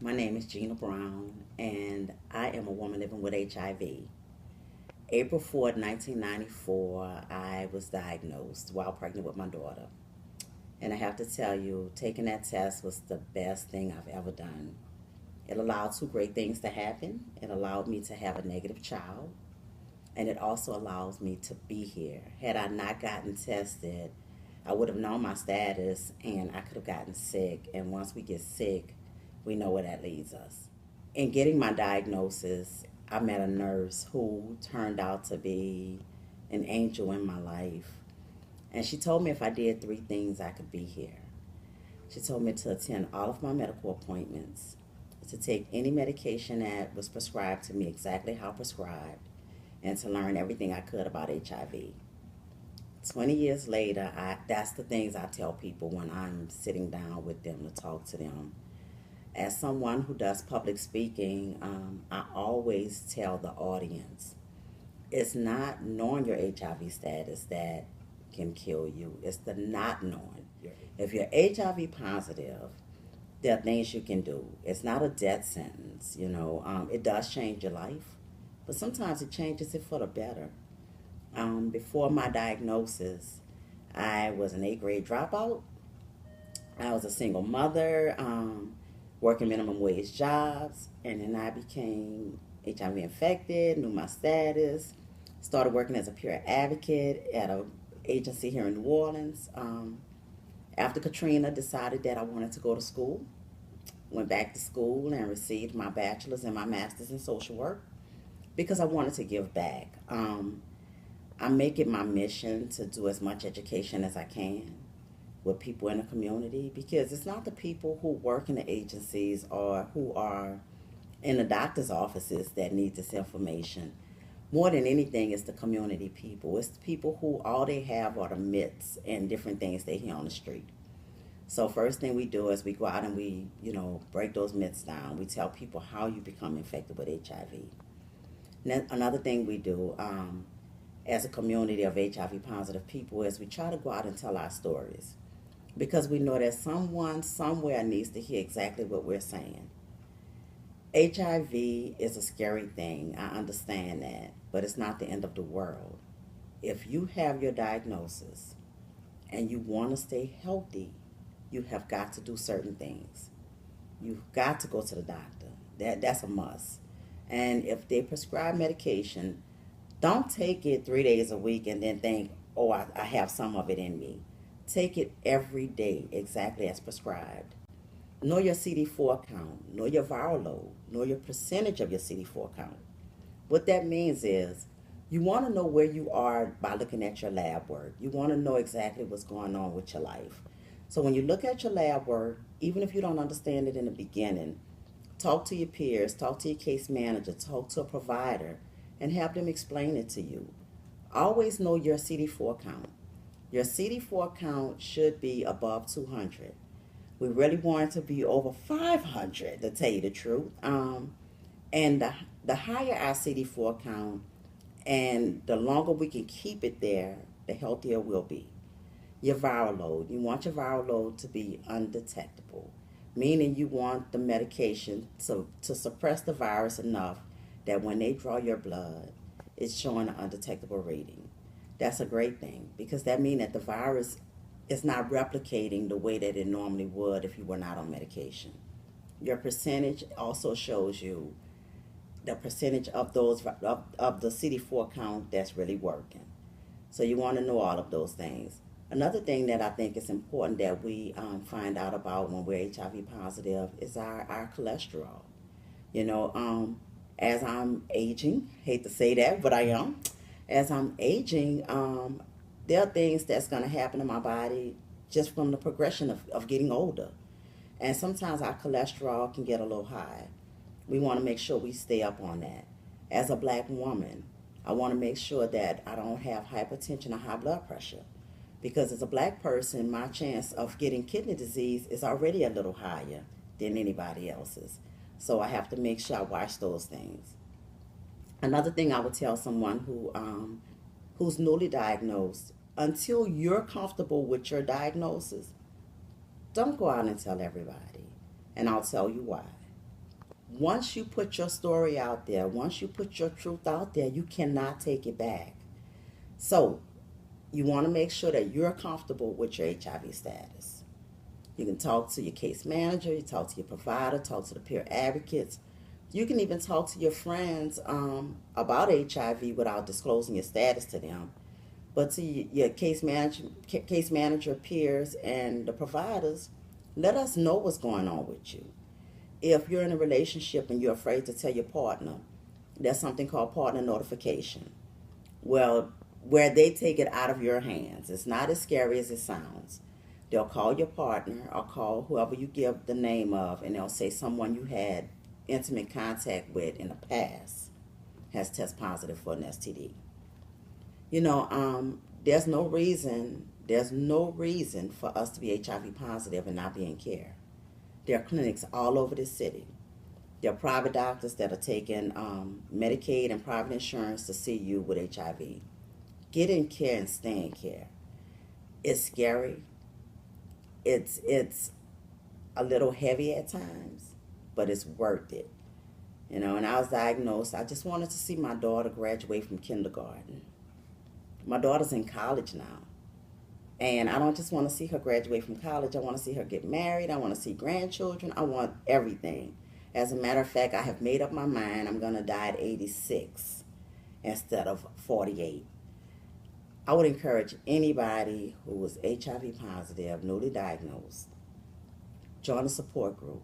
My name is Gina Brown, and I am a woman living with HIV. April 4th, 1994, I was diagnosed while pregnant with my daughter. And I have to tell you, taking that test was the best thing I've ever done. It allowed two great things to happen. It allowed me to have a negative child, and it also allows me to be here. Had I not gotten tested, I would have known my status and I could have gotten sick. And once we get sick, we know where that leads us. In getting my diagnosis, I met a nurse who turned out to be an angel in my life. And she told me if I did three things, I could be here. She told me to attend all of my medical appointments, to take any medication that was prescribed to me exactly how prescribed, and to learn everything I could about HIV. 20 years later, that's the things I tell people when I'm sitting down with them to talk to them. As someone who does public speaking, I always tell the audience it's not knowing your HIV status that can kill you, it's the not knowing. If you're HIV positive, there are things you can do. It's not a death sentence, it does change your life, but sometimes it changes it for the better. Before my diagnosis, I was an eighth grade dropout. I was a single mother, working minimum wage jobs, and then I became HIV infected, knew my status, started working as a peer advocate at a agency here in New Orleans. After Katrina, decided that I wanted to go to school. Went back to school and received my bachelor's and my master's in social work because I wanted to give back. I make it my mission to do as much education as I can with people in the community because it's not the people who work in the agencies or who are in the doctor's offices that need this information. More than anything, it's the community people. It's the people who all they have are the myths and different things they hear on the street. So first thing we do is we go out and we, break those myths down. We tell people how you become infected with HIV. Another thing we do as a community of HIV positive people is we try to go out and tell our stories because we know that someone somewhere needs to hear exactly what we're saying. HIV is a scary thing. I understand that, but it's not the end of the world. If you have your diagnosis and you want to stay healthy, you have got to do certain things. You've got to go to the doctor. That's a must. And if they prescribe medication, don't take it 3 days a week and then think, oh, I have some of it in me. Take it every day exactly as prescribed. Know your CD4 count, know your viral load, know your percentage of your CD4 count. What that means is you want to know where you are by looking at your lab work. You want to know exactly what's going on with your life. So when you look at your lab work, even if you don't understand it in the beginning, talk to your peers, talk to your case manager, talk to a provider, and have them explain it to you. Always know your CD4 count. Your CD4 count should be above 200. We really want it to be over 500, to tell you the truth. And the higher our CD4 count and the longer we can keep it there, the healthier we'll be. Your viral load. You want your viral load to be undetectable, meaning you want the medication to suppress the virus enough that when they draw your blood, it's showing an undetectable reading. That's a great thing because that means that the virus is not replicating the way that it normally would if you were not on medication. Your percentage also shows you the percentage of of the CD4 count that's really working. So you want to know all of those things. Another thing that I think is important that we find out about when we're HIV positive is our cholesterol. You know, as I'm aging, hate to say that, but I am. As I'm aging, there are things that's going to happen in my body just from the progression of getting older. And sometimes our cholesterol can get a little high. We want to make sure we stay up on that. As a black woman, I want to make sure that I don't have hypertension or high blood pressure. Because as a black person, my chance of getting kidney disease is already a little higher than anybody else's. So I have to make sure I watch those things. Another thing I would tell someone who's newly diagnosed, until you're comfortable with your diagnosis, don't go out and tell everybody. And I'll tell you why. Once you put your story out there, once you put your truth out there, you cannot take it back. So you want to make sure that you're comfortable with your HIV status. You can talk to your case manager, you talk to your provider, talk to the peer advocates. You can even talk to your friends about HIV without disclosing your status to them. But to your case manager peers, and the providers, let us know what's going on with you. If you're in a relationship and you're afraid to tell your partner, there's something called partner notification. Well, where they take it out of your hands. It's not as scary as it sounds. They'll call your partner or call whoever you give the name of, and they'll say someone you had intimate contact with in the past has tested positive for an STD. There's no reason for us to be HIV positive and not be in care. There are clinics all over the city. There are private doctors that are taking Medicaid and private insurance to see you with HIV. Get in care and stay in care. It's scary. It's a little heavy at times, but it's worth it. And I was diagnosed. I just wanted to see my daughter graduate from kindergarten. My daughter's in college now. And I don't just want to see her graduate from college. I want to see her get married. I want to see grandchildren. I want everything. As a matter of fact, I have made up my mind. I'm going to die at 86 instead of 48. I would encourage anybody who is HIV positive, newly diagnosed, join a support group.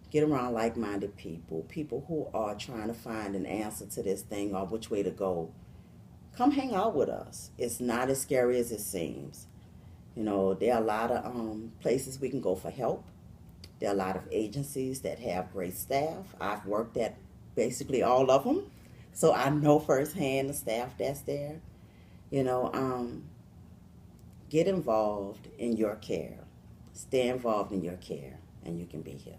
Get around like-minded people who are trying to find an answer to this thing or which way to go. Come hang out with us. It's not as scary as it seems. There are a lot of places we can go for help. There are a lot of agencies that have great staff. I've worked at basically all of them, so I know firsthand the staff that's there. Get involved in your care. Stay involved in your care, and you can be here.